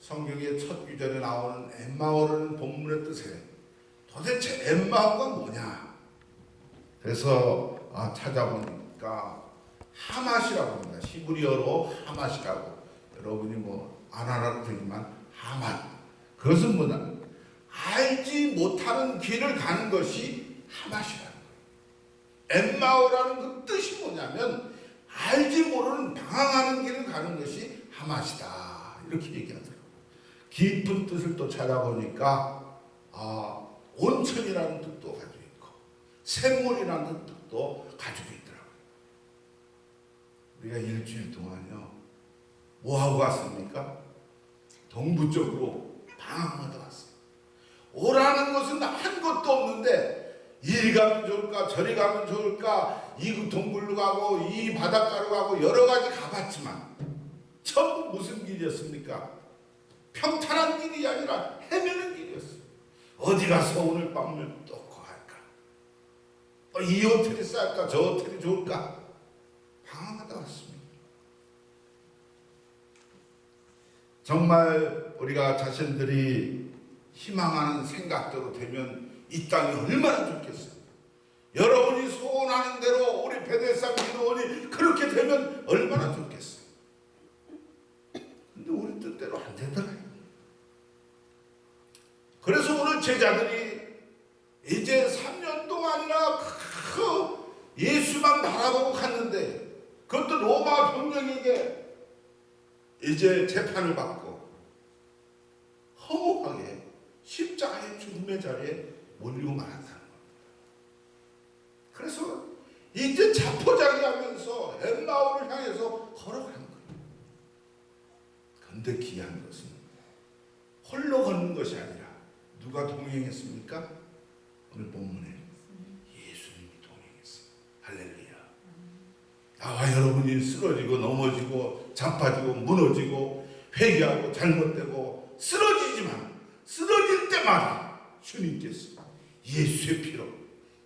성경의 첫 구절에 나오는 엠마오라는 본문의 뜻에 도대체 엠마오가 뭐냐? 그래서 찾아보니까 하맛이라고 합니다. 히브리어로 하맛이라고. 여러분이 안 알아듣지만 하맛. 그것은 뭐냐? 알지 못하는 길을 가는 것이 하맛이라는 거예요. 엠마오라는 그 뜻이 뭐냐면 알지 모르는 방황하는 길을 가는 것이 하맛이다. 이렇게 얘기하더라고요. 깊은 뜻을 또 찾아보니까 온천이라는 뜻도 가지고 있고 샘물이라는 뜻도 가지고 있더라고요. 우리가 일주일 동안요 뭐 하고 왔습니까? 동부 쪽으로 방황하다 왔어요. 오라는 것은 한 것도 없는데 이리 가면 좋을까 저리 가면 좋을까 이 동굴로 가고 이 바닷가로 가고 여러 가지 가봤지만 전부 무슨 길이었습니까? 평탄한 길이 아니라 헤매는 길이었어요. 어디 가서 오늘 밤을 뚫고 갈까? 이 호텔이 쌀까? 저 호텔이 좋을까? 방황하다 왔습니다. 정말 우리가 자신들이 희망하는 생각대로 되면 이 땅이 얼마나 좋겠어요. 여러분이 소원하는 대로 우리 베데스다 기도원이 그렇게 되면 얼마나 좋겠어요. 근데 우리 뜻대로 안 되더라고요. 그래서 오늘 제자들이 이제 3년 동안이나 예수만 바라보고 갔는데 그것도 로마 병력에게 이제 재판을 받고 허무하게 십자가의 죽음의 자리에 몰리고 말았다는 겁니다. 그래서 이제 자포자기하면서 엠마오를 향해서 걸어가는 거예요. 그런데 귀한 것은 홀로 걷는 것이 아니라 누가 동행했습니까? 오늘 본문에 예수님이 동행했어요. 할렐루야. 나와 여러분이 쓰러지고 넘어지고 자빠지고 무너지고 회개하고 잘못되고 쓰러지지만 쓰러질 때마다 주님께서 예수의 피로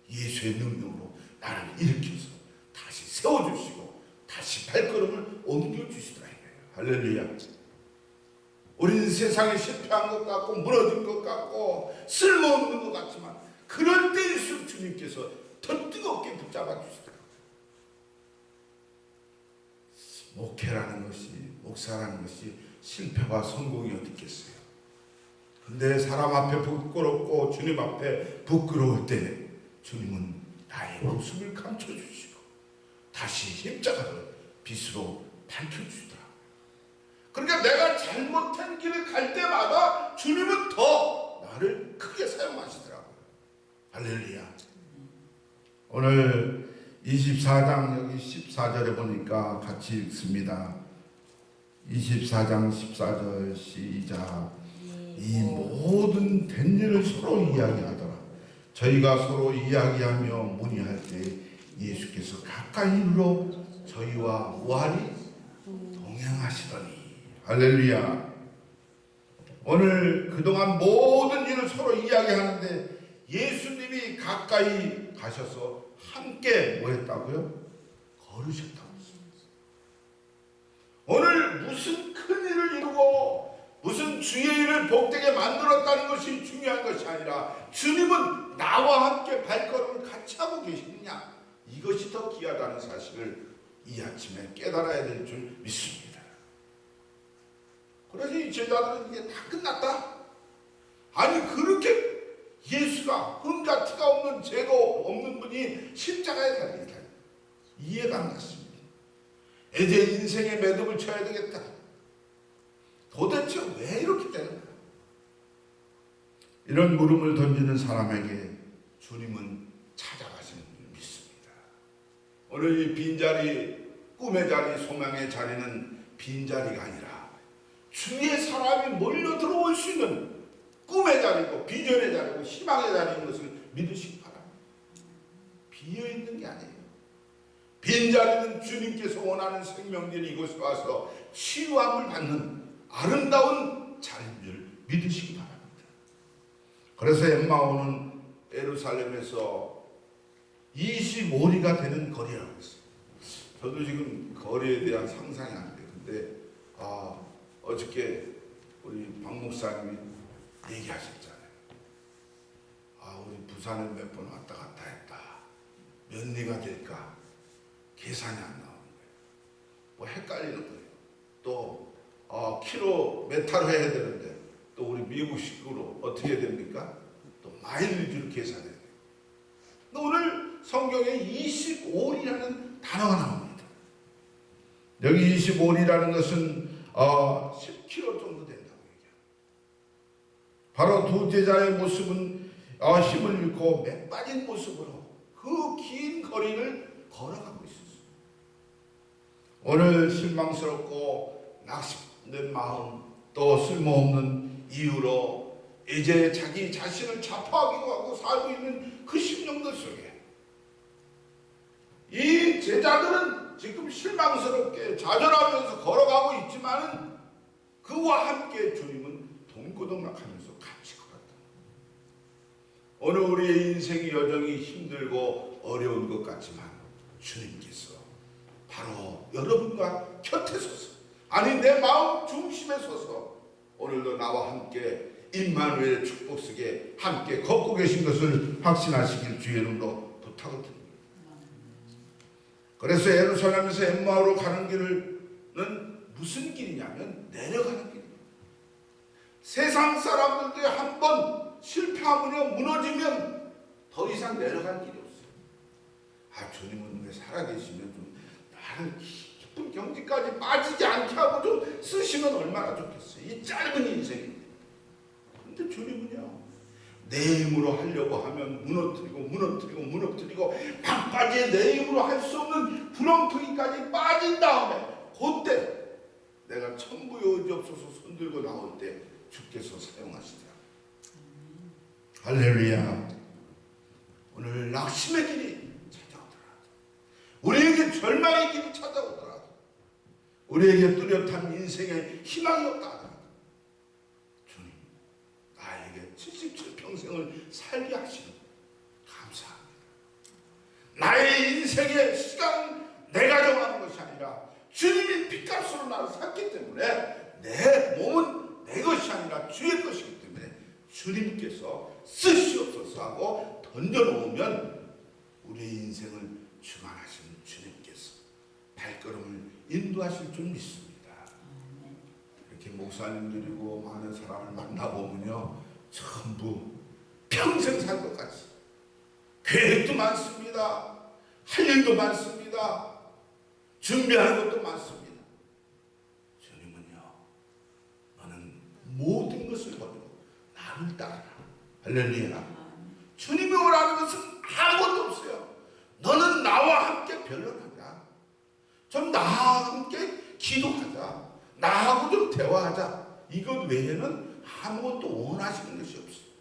예수의 능력으로 나를 일으켜서 다시 세워주시고 다시 발걸음을 옮겨주시더라 이거예요. 할렐루야. 우리는 세상에 실패한 것 같고 무너진 것 같고 쓸모없는 것 같지만 그럴 때일수록 주님께서 더 뜨겁게 붙잡아 주시더라고요. 목회라는 것이 목사라는 것이 실패와 성공이 어디 있겠어요. 근데 사람 앞에 부끄럽고 주님 앞에 부끄러울 때 주님은 나의 모습을 감춰주시고 다시 십자가를 빛으로 밝혀주시더라. 그러니까 내가 잘못한 길을 갈 때마다 주님은 더 나를 크게 사용하시더라고요. 할렐루야. 오늘 24장 여기 14절에 보니까 같이 읽습니다. 24장 14절 시작. 이 모든 된 일을 서로 이야기하더라. 저희가 서로 이야기하며 문의할 때 예수께서 가까이 이르러 저희와 무한히 동행하시더니. 할렐루야. 오늘 그동안 모든 일을 서로 이야기하는데 예수님이 가까이 가셔서 함께 뭐 했다고요? 걸으셨다고 했습니다. 오늘 무슨 큰 일을 이루고 무슨 주의 일을 복되게 만들었다는 것이 중요한 것이 아니라 주님은 나와 함께 발걸음을 같이 하고 계시느냐, 이것이 더 귀하다는 사실을 이 아침에 깨달아야 될 줄 믿습니다. 그래서 이 제자들은 이게 다 끝났다? 아니 그렇게 예수가 흠과 티가 없는 죄도 없는 분이 십자가에 달리다 이해가 안 갔습니다. 이제 인생의 매듭을 쳐야 되겠다. 도대체 왜 이렇게 되는 거야? 이런 물음을 던지는 사람에게 주님은 찾아가시는 줄 믿습니다. 오늘 이 빈자리, 꿈의 자리, 소망의 자리는 빈자리가 아니라 주의 사람이 몰려 들어올 수 있는 꿈의 자리고 비전의 자리고 희망의 자리인 것을 믿으시기 바랍니다. 비어있는 게 아니에요. 빈자리는 주님께서 원하는 생명들이 이곳에 와서 치유함을 받는 아름다운 자리인 줄 믿으시기 바랍니다. 그래서 엠마오는 예루살렘에서 25리가 되는 거리라고 했어요. 저도 지금 거리에 대한 상상이 안 돼요. 근데 어저께 우리 박 목사님이 얘기하셨잖아요. 아, 우리 부산에 몇 번 왔다 갔다 했다. 몇 리가 될까? 계산이 안 나오는 거예요. 뭐 헷갈리는 거예요. 또 킬로미터로 해야 되는데 또 우리 미국식으로 어떻게 됩니까? 또 마일리지로 계산해야 돼요. 오늘 성경에 25일이라는 단어가 나옵니다. 여기 25일이라는 것은 10km 정도 된다고 얘기해요. 바로 두 제자의 모습은 힘을 잃고 매 빠진 모습으로 그 긴 거리를 걸어가고 있었어요. 오늘 실망스럽고 낙심된 마음, 또 쓸모없는 이유로 이제 자기 자신을 자포하기도 하고 살고 있는 그 심령들 속에 이 제자들은 지금 실망스럽게 좌절하면서 걸어가고 있지만 그와 함께 주님은 동고동락하면서 같이 걸었다. 오늘 우리의 인생이 여전히 힘들고 어려운 것 같지만 주님께서 바로 여러분과 곁에 서서, 아니 내 마음 중심에 서서 오늘도 나와 함께 임마누엘의 축복 속에 함께 걷고 계신 것을 확신하시길 주의 이름으로 부탁을 드립니다. 그래서 예루살렘에서 엠마오로 가는 길은 무슨 길이냐면 내려가는 길입니다. 세상 사람들도 한번 실패하거나 무너지면 더 이상 내려갈 길이 없어요. 아, 주님은 왜 살아계시면 좀 나를 깊은 경지까지 빠지지 않게 하고 좀 쓰시면 얼마나 좋겠어요. 이 짧은 인생인데. 근데 주님은요, 내 힘으로 하려고 하면 무너뜨리고 막바지에 내 힘으로 할 수 없는 구렁텅이까지 빠진 다음에 그때 내가 천부의 의지 없어서 손들고 나올 때 주께서 사용하시더라. 할렐루야. 오늘 낙심의 길이 찾아오더라도, 우리에게 절망의 길이 찾아오더라도, 우리에게 뚜렷한 인생의 희망이 없다 하더라도 주님 나에게 77평생을 살게 하시는 감사합니다. 나의 인생의 시간은 내가 정하는 것이 아니라 주님이 핏값으로 나를 샀기 때문에 내 몸은 내 것이 아니라 주의 것이기 때문에 주님께서 쓰시옵소서 하고 던져놓으면 우리의 인생을 주관하시는 주님께서 발걸음을 인도하실 줄 믿습니다. 이렇게 목사님들이고 많은 사람을 만나보면요, 전부 평생 살 것 같이 계획도 많습니다. 할 일도 많습니다. 준비하는 것도 많습니다. 주님은요, 너는 모든 것을 버리고 나를 따르라. 할렐루야. 주님이 오라는 것은 아무것도 없어요. 너는 나와 함께 변론하자. 좀 나와 함께 기도하자. 나하고 좀 대화하자. 이것 외에는 아무것도 원하시는 것이 없어요.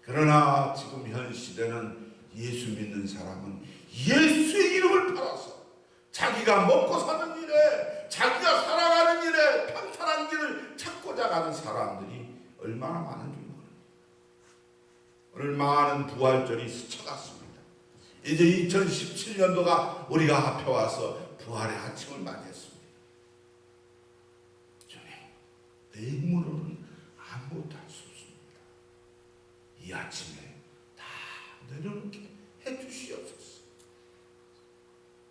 그러나 지금 현 시대는 예수 믿는 사람은 예수의 이름을 팔아서 자기가 먹고 사는 일에, 자기가 살아가는 일에 평탄한 길을 찾고자 가는 사람들이 얼마나 많은지 모릅니다. 오늘 많은 부활절이 스쳐갔습니다. 이제 2017년도가 우리가 앞에 와서 부활의 아침을 맞이했습니다. 주님, 내 힘으로는 아무것도 할 수 없습니다. 이 아침에 다 내려놓게 해주시옵소서.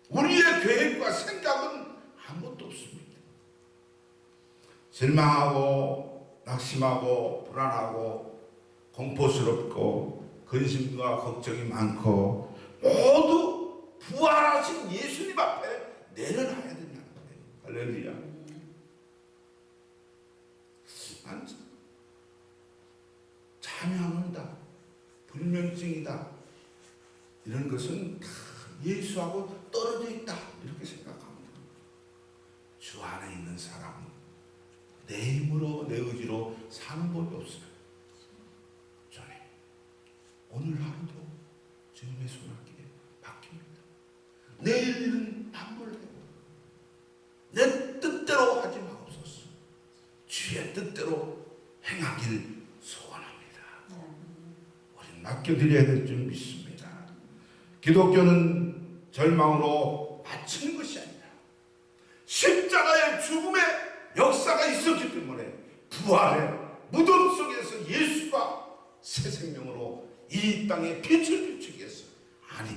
우리의 계획과 생각은 아무것도 없습니다. 실망하고 낙심하고 불안하고 공포스럽고 근심과 걱정이 많고 모두 부활하신 예수님 앞에 내려놔야 된다는 거예요. 할렐루야. 잠이 안 온다, 불면증이다, 이런 것은 다 예수하고 떨어져 있다, 이렇게 생각합니다. 주 안에 있는 사람은 내 힘으로 내 의지로 사는 법이 없어요. 주님, 오늘 하루도 주님의 손아귀에 맡깁니다. 내일 일은 남몰래고 내 뜻대로 하지 마옵소서. 주의 뜻대로 행하길 소원합니다. 우리는 맡겨드려야 될 줄 믿습니다. 기독교는 절망으로 마치는 것이 아니라 십자가의 죽음의 역사가 있었기 때문에 부활의 무덤 속에서 예수가 새 생명으로 이 땅에 빛을 비추기 위해서, 아니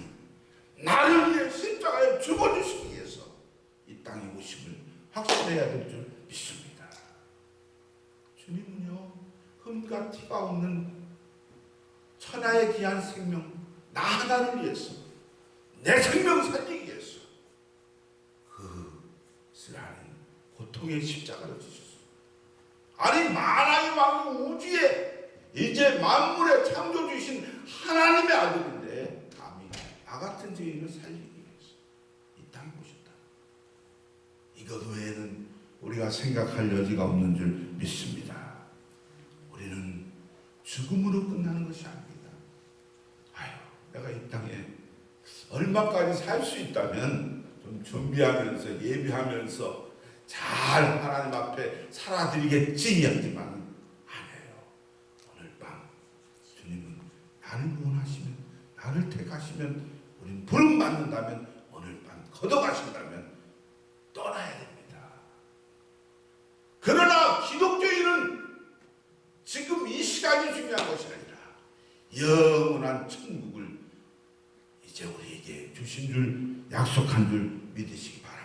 나를 위해 십자가에 죽어주시기 위해서 이 땅에 오심을 확신해야 될 줄 믿습니다. 주님은요, 흠과 티가 없는 천하의 귀한 생명, 나 하나를 위해서, 내 생명 살리기 위해서 그것을 아닌 고통의 십자가를 지셨습니다. 아니 만왕의 왕 우주에 이제 만물의 창조주이신 하나님의 아들인데 감히 나 같은 죄인을 살리기 위해서 이 땅에 오셨다. 이것 외에는 우리가 생각할 여지가 없는 줄 믿습니다. 우리는 죽음으로 끝나는 것이 아닙니다. 아유, 내가 이 땅에 얼마까지 살 수 있다면 좀 준비하면서 예비하면서 잘 하나님 앞에 살아드리겠지 하지만 아니에요. 오늘 밤 주님은 나를 원하시면, 나를 택하시면, 우리는 부름받는다면, 오늘 밤 걷어가신다면 떠나야 됩니다. 그러나 기독교인은 지금 이 시간이 중요한 것이 아니라 영원한 천국을 이제 우리에게 주신 줄, 약속한 줄 믿으시기 바랍니다.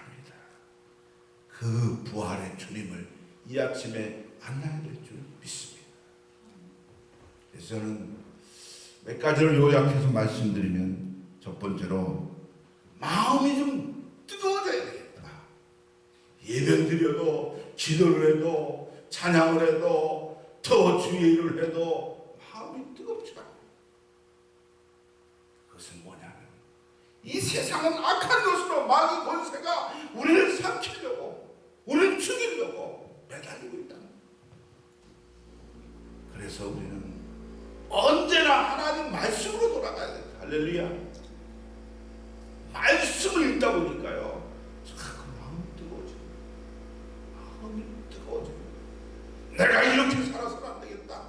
그 부활의 주님을 이 아침에 만나야 될 줄 믿습니다. 그래서 저는 몇 가지를 요약해서 말씀드리면, 첫 번째로 마음이 좀 뜨거워져야 되겠다. 예배 드려도, 기도를 해도, 찬양을 해도, 더 주의 일을 해도 마음이 뜨겁지 않아요. 그것은 뭐냐면 이 세상은 악한 것으로 마귀 권세가 우리를 삼키려고, 우리를 죽이려고 매달리고 있다. 그래서 우리는 언제나 하나님 말씀으로 돌아가야 된다. 할렐루야. 말씀을 읽다 보니까요, 자꾸 마음이 뜨거워져요. 마음이 뜨거워져요. 내가 이렇게 살아서는 안 되겠다.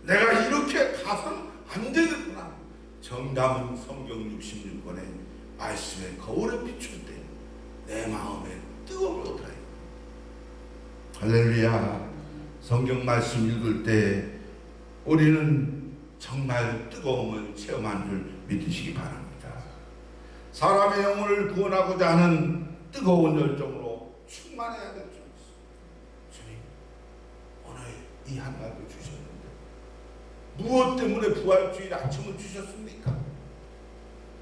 내가 이렇게 가서는 안 되겠구나. 정답은 성경 66권의 말씀에 거울에 비출 때 내 마음에 뜨거움을 얻어요. 할렐루야. 성경 말씀 읽을 때 우리는 정말 뜨거움을 체험한 줄 믿으시기 바랍니다. 사람의 영혼을 구원하고자 하는 뜨거운 열정으로 충만해야 될 줄 믿습니다. 주님, 오늘 이 한날도 주셨는데 무엇 때문에 부활주일 아침을 주셨습니까?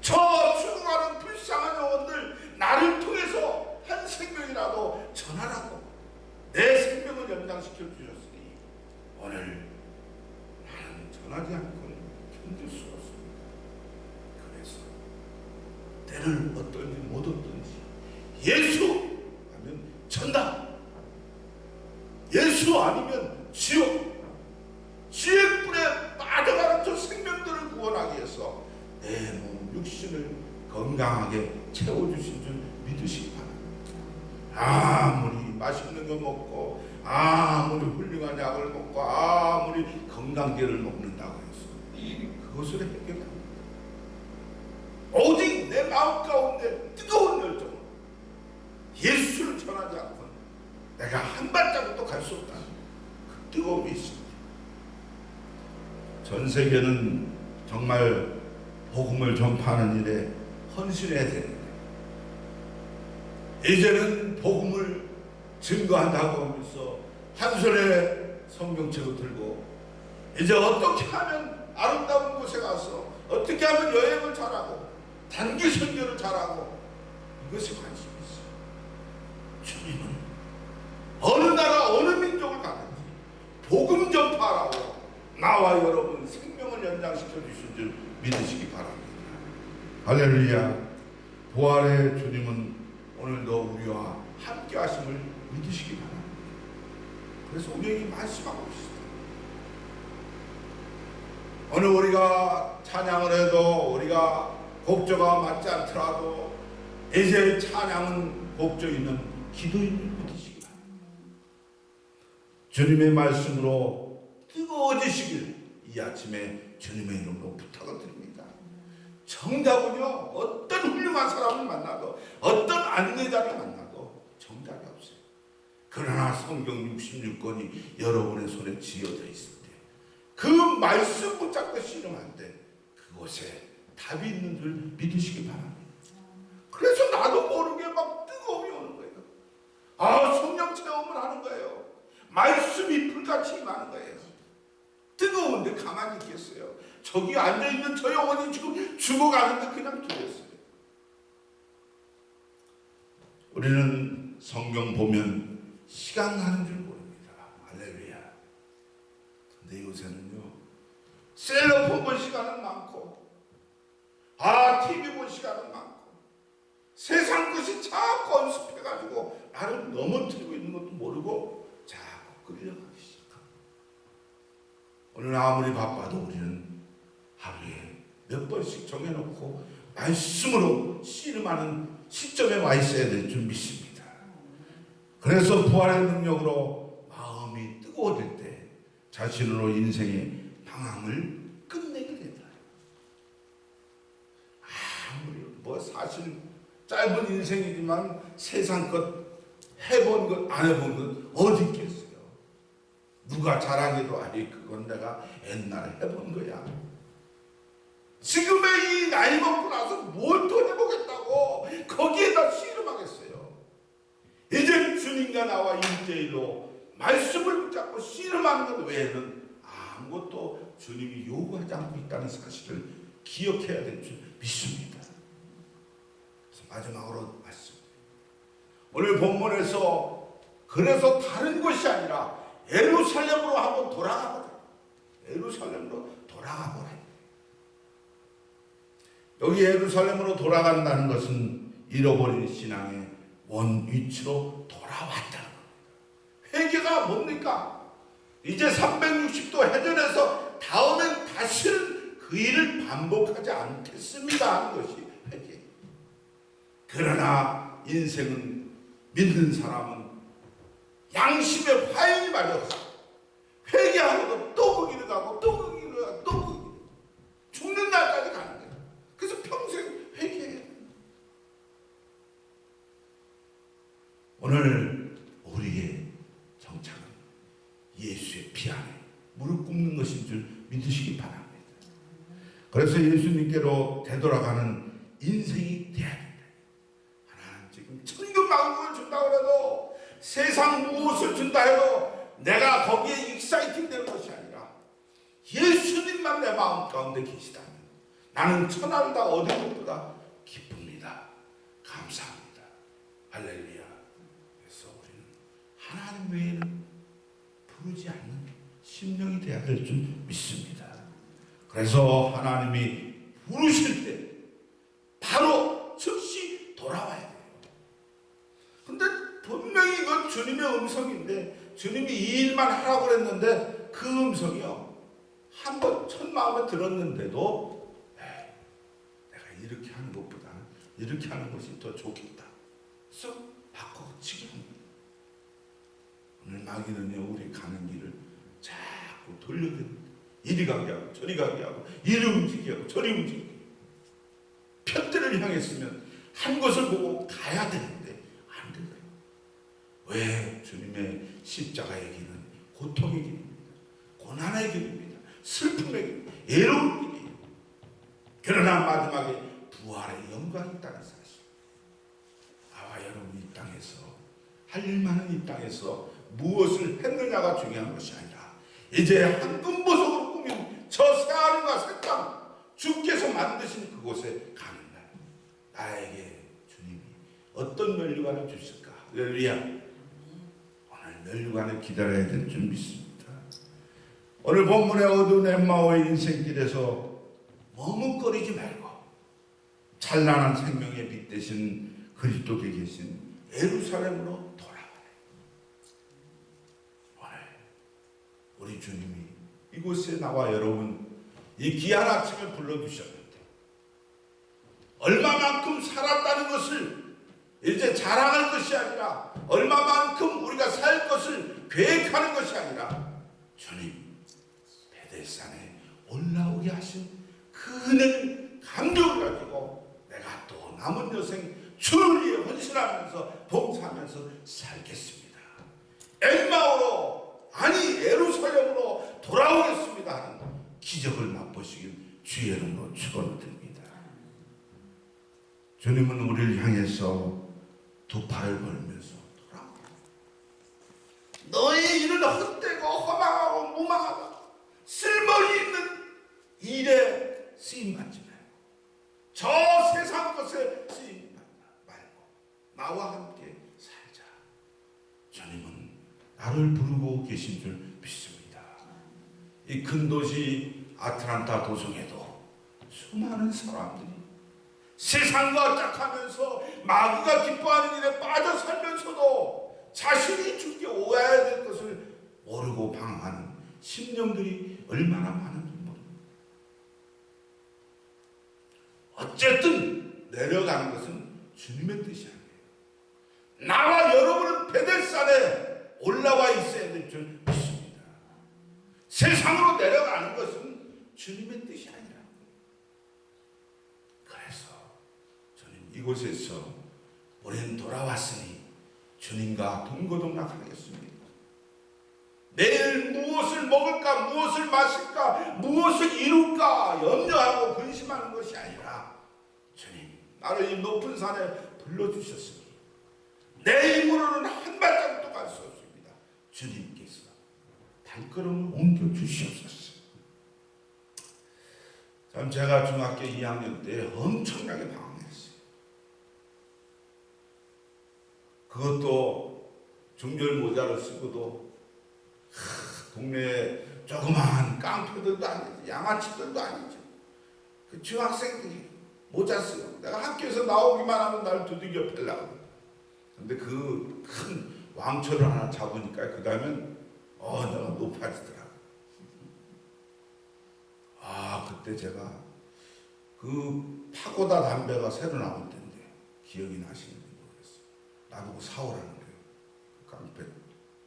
저 죽어가는 불쌍한 영혼들 나를 통해서 한 생명이라도 전하라고 내 생명을 연장시켜 주셨으니 오늘 나는 전하지 않고는 견딜 수 없습니다. 그래서 때를 어떤지 못 어떤지 예수 하면 전다, 예수 아니면 지옥, 지옥불에 빠져가는 저 생명들을 구원하기 위해서 내 몸 육신을 건강하게 채워주신 줄 믿으시기 바랍니다. 아무리 맛있는 거 먹고, 아무리 훌륭한 약을 먹고, 아무리 건강제를 먹는다고 해서 그것을 해결합니다. 오직 내 마음 가운데 뜨거운 열정으로 예수를 전하지 않고는 내가 한 발자국도 갈 수 없다는 그 뜨거움이 있습니다. 전 세계는 정말 복음을 전파하는 일에 헌신해야 되는데 이제는 복음을 증거한다고 하면서 한 손에 성경책을 들고 이제 어떻게 하면 아름다운 곳에 가서 어떻게 하면 여행을 잘하고 단기 선교를 잘하고 이것에 관심이 있어요. 주님은 어느 나라 어느 민족을 가든지 복음 전파라고 나와 여러분 생명을 연장시켜 주신 줄 믿으시기 바랍니다. 할렐루야. 부활의 주님은 오늘도 우리와 함께 하심을 믿으시기 바랍니다. 그래서 우리에게 말씀하고 있습니다. 오늘 우리가 찬양을 해도 우리가 곡조가 맞지 않더라도 이제 찬양은 곡조 있는 기도인 믿으시기 바랍니다. 주님의 말씀으로 뜨거워지시길 이 아침에 주님의 이름으로 부탁을 드립니다. 정답은요, 어떤 훌륭한 사람을 만나도 어떤 안내자를 만나도 정답이 없어요. 그러나 성경 66권이 여러분의 손에 쥐어져 있을 때 그 말씀 붙잡고 씨름할 때 그곳에 답이 있는 줄 믿으시기 바랍니다. 그래서 나도 모르게 막 뜨거움이 오는 거예요. 성령 체험을 하는 거예요. 말씀이 불같이 임하는 거예요. 뜨거운데 가만히 있겠어요? 저기 앉아있는 저 영혼이 지금 죽어가는데 그냥 두겠어요. 우리는 성경 보면 시간 가는 줄 모릅니다. 할렐루야. 근데 요새는요, 셀럽폰 볼 시간은 많고, TV 볼 시간은 많고, 세상 것이 자꾸 언습해가지고 나를 넘어뜨리고 있는 것도 모르고 자꾸 끌려가기 시작합니다. 오늘 아무리 바빠도 우리는 하루에 몇 번씩 정해놓고 말씀으로 씨름하는 시점에 와 있어야 될 줄 믿습니다. 그래서 부활의 능력으로 마음이 뜨거워질 때 자신으로 인생의 방향을 끝내게 된다. 아무리 사실 짧은 인생이지만 세상 것 해본 것 안 해본 것 어디 있겠어요. 누가 자랑해도 그건 내가 옛날에 해본 거야. 지금의 이 나이 먹고 나서 뭘 또 해보겠다고 거기에다 씨름하겠어요. 이제 주님과 나와 1대1로 말씀을 붙잡고 씨름하는 것 외에는 아무것도 주님이 요구하지 않고 있다는 사실을 기억해야 될 줄 믿습니다. 그래서 마지막으로 말씀. 오늘 본문에서 그래서 다른 곳이 아니라 예루살렘으로 한번 돌아가보자. 예루살렘으로 돌아가보라. 여기 예루살렘으로 돌아간다는 것은 잃어버린 신앙의 원 위치로 돌아왔다는 겁니다. 회개가 뭡니까? 이제 360도 회전해서 다음엔 다시는 그 일을 반복하지 않겠습니다 하는 것이 회개. 그러나 인생은 믿는 사람은 양심의 화염이 맞아서 회개하고도 또 그 길을 가고 또 그 길을 가고 또 그 길, 죽는 날까지 가는 거예요. 그래서 평생 회개해야 돼요. 오늘 우리의 정착은 예수의 피 안에 무릎 꿇는 것인 줄 믿으시기 바랍니다. 그래서 예수님께로 되돌아가는 인생이 돼야 된다. 하나님 지금 천국만국을 준다고 해도 세상 무엇을 준다 해도 내가 거기에 익사이팅 되는 것이 아니라 예수님만 내 마음 가운데 계시다면 나는 천하를 다 얻은 것보다 기쁩니다. 감사합니다. 할렐루야. 그래서 우리는 하나님 외에는 부르지 않는 심령이 되어야 될 줄 믿습니다. 그래서 하나님이 부르실 때 바로 즉시 돌아와야 돼요. 근데 분명히 이건 주님의 음성인데 주님이 이 일만 하라고 그랬는데 그 음성이요. 한번 첫 마음에 들었는데도 내가 이렇게 하는 것보다는 이렇게 하는 것이 더 좋겠다. 그래서 바꿔치기 합니다. 오늘 마귀는요, 우리 가는 길을 자꾸 돌려드립니다. 이리 가게 하고 저리 가게 하고 이리 움직이게 하고 저리 움직이게 하고 편대를 향했으면 한 것을 보고 가야 되는데 안 되더라고요. 왜? 주님의 십자가의 길은 고통의 길입니다. 고난의 길입니다. 슬픔의 길입니다. 애로운 길이에요. 그러나 마지막에 부활의 영광이 있다는 사실. 나와 여러분이 이 땅에서 할 일만은 이 땅에서 무엇을 했느냐가 중요한 것이 아니라 이제 황금보석으로 꾸민 저 새하늘과 새 땅 주께서 만드신 그곳에 가는 날 나에게 주님이 어떤 면류관을 주실까? 할렐루야. 오늘 면류관을 기다려야 될 줄 믿습니다. 오늘 본문의 어두운 엠마오의 인생길에서 머뭇거리지 말고 찬란한 생명의 빛 대신 그리스도께 계신 예루살렘으로 돌아가요. 오늘 우리 주님이 이곳에 나와 여러분 이 귀한 아침에 불러주셨는데 얼마만큼 살았다는 것을 이제 자랑할 것이 아니라 얼마만큼 우리가 살 것을 계획하는 것이 아니라 주님 베델산에 올라오게 하신 그 은혜를 감격을 가지고 내가 또 남은 여생 주를 위해 헌신하면서 봉사하면서 살겠습니다. 엠마오로, 아니 예루살렘으로 돌아오겠습니다 하는 기적을 맛보시길 주의 이름으로 축원드립니다. 주님은 우리를 향해서 두 팔을 걸면서 돌아오라. 너의 일은 헛되고 허망하고 무망하다. 쓸모리 있는 일에 쓰임받지 말고 저 세상 것에 쓰임받지 말고 나와 함께 살자. 주님은 나를 부르고 계신 줄 믿습니다. 이 큰 도시 아틀란타 도성에도 수많은 사람들이 세상과 짝하면서 마귀가 기뻐하는 일에 빠져 살면서도 자신이 죽게 오해야 될 것을 모르고 방황하는 심령들이 얼마나 많은지 모릅니다. 어쨌든 내려가는 것은 주님의 뜻이 아니에요. 나와 여러분은 베델산에 올라와 있어야 될 줄 믿습니다. 세상으로 내려가는 것은 주님의 뜻이 아니라. 그래서 저는 이곳에서 우리는 돌아왔으니 주님과 동고동락하겠습니다. 내일 무엇을 먹을까, 무엇을 마실까, 무엇을 이룰까 염려하고 근심하는 것이 아니라 주님, 나를 이 높은 산에 불러주셨으니 내 힘으로는 한 발짝도 갈 수 없습니다. 주님께서 발걸음을 옮겨주시옵소서. 참 제가 중학교 2학년 때 엄청나게 방황했어요. 그것도 중절 모자를 쓰고도 동네에 조그마한 깡패들도 아니지, 양아치들도 아니죠. 그 중학생들이 모자 쓰고 내가 학교에서 나오기만 하면 날 두들겨 패려고. 근데 그 큰 왕초를 하나 잡으니까 그 다음엔 내가 높아지더라고. 그때 제가 그 파고다 담배가 새로 나올 텐데 기억이 나시는지 모르겠어요. 나보고 사오라는 거예요. 깡패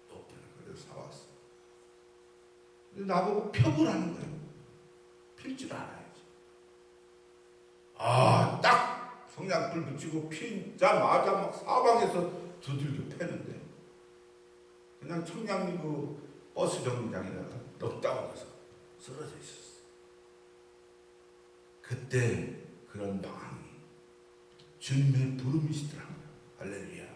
높은 그래서 사왔어. 근데 나보고 펴보라는 거예요. 필 줄 알아야지. 딱 성냥불 붙이고 피자마자 막 사방에서 두들겨 패는데 그냥 청량리 그 버스 정류장에다가 넉다운 가서 쓰러져 있었어. 그때 그런 방황이 주님의 부름이시더라고요. 할렐루야.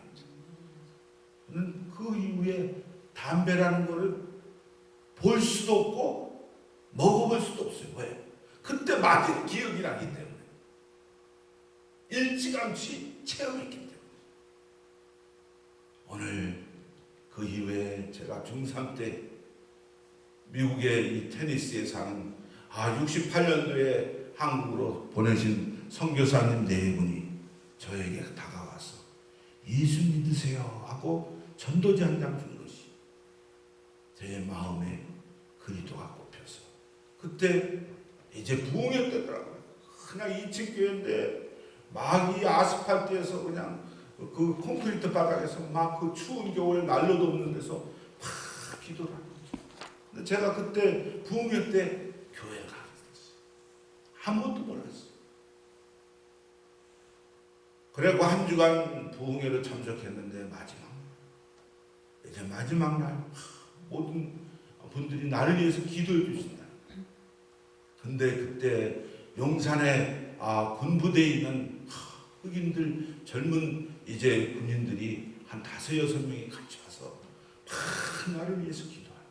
저는 그 이후에 담배라는 거를 볼 수도 없고 먹어볼 수도 없어요. 왜? 그때 맞은 기억이 나기 때문에. 일찌감치 체험했기 때문에. 오늘 그 이후에 제가 중3 때 미국의 이 테니스에 사는 68년도에 한국으로 보내신 선교사님 4분이 저에게 다가와서 예수 믿으세요 하고 전도지 한 장 준 것이 제 마음에 그리도가 꼽혀서 그때 이제 부흥회 때더라고요. 그냥 2층 교회인데 막 이 아스팔트에서 그냥 그 콘크리트 바닥에서 막 그 추운 겨울에 난로도 없는 데서 막 기도를 하는 거죠. 근데 제가 그때 부흥회 때 교회에 가게 됐어요. 아무것도 몰랐어요. 그리고 한 주간 부흥회를 참석했는데 이제 마지막 날 모든 분들이 나를 위해서 기도해 주신다. 근데 그때 용산에 군부대에 있는 흑인들 젊은 이제 군인들이 한 5-6명이 같이 와서 막 나를 위해서 기도하고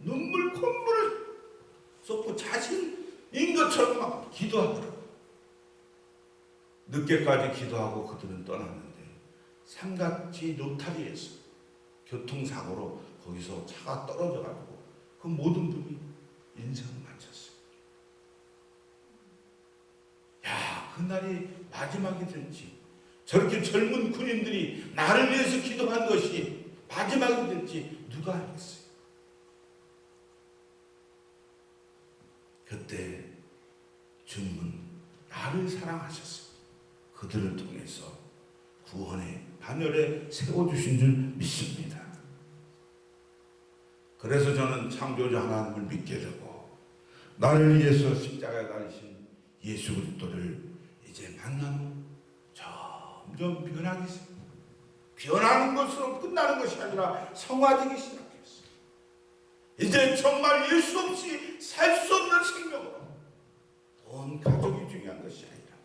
눈물 콧물을 쏟고 자신인 것처럼 막 기도하더라고요. 늦게까지 기도하고 그들은 떠났는데 삼각지 로타리에서 교통사고로 거기서 차가 떨어져가지고 그 모든 분이 인생을 마쳤어요. 그날이 마지막이 될지 저렇게 젊은 군인들이 나를 위해서 기도한 것이 마지막이 될지 누가 알겠어요. 그때 주님은 나를 사랑하셨어요. 그들을 통해서 구원의 반열에 세워주신 줄 믿습니다. 그래서 저는 창조주 하나님을 믿게 되고 나를 위해서 십자가에 달리신 예수 그리스도를 이제 만난 후 점점 변하기 변하는 것으로 끝나는 것이 아니라 성화되기 시작했어요. 이제 정말 예수 없이 살 수 없는 생명으로, 온 가족이 중요한 것이 아니라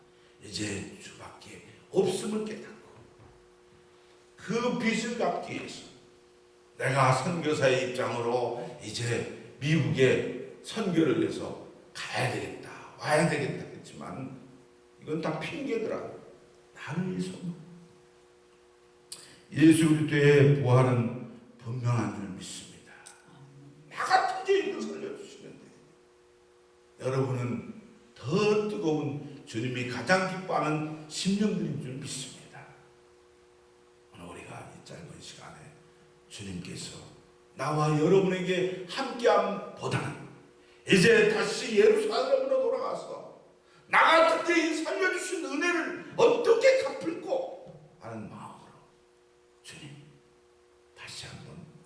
이제 주밖에 없음을 깨닫고 그 빚을 갚기 위해서 내가 선교사의 입장으로 이제 미국에 선교를 해서 가야 되겠다, 와야 되겠다 했지만 이건 다 핑계더라고요. 나를 위해서 예수 그리스도의 부활은 분명한 줄 믿습니다. 나 같은 죄인도 살려주시는데 여러분은 더 뜨거운 주님이 가장 기뻐하는 심령들인 줄 믿습니다. 오늘 우리가 이 짧은 시간에 주님께서 나와 여러분에게 함께함보다는 이제 다시 예루살렘으로 돌아가서 나 같은 죄인 살려주신 은혜를 어떻게 갚을고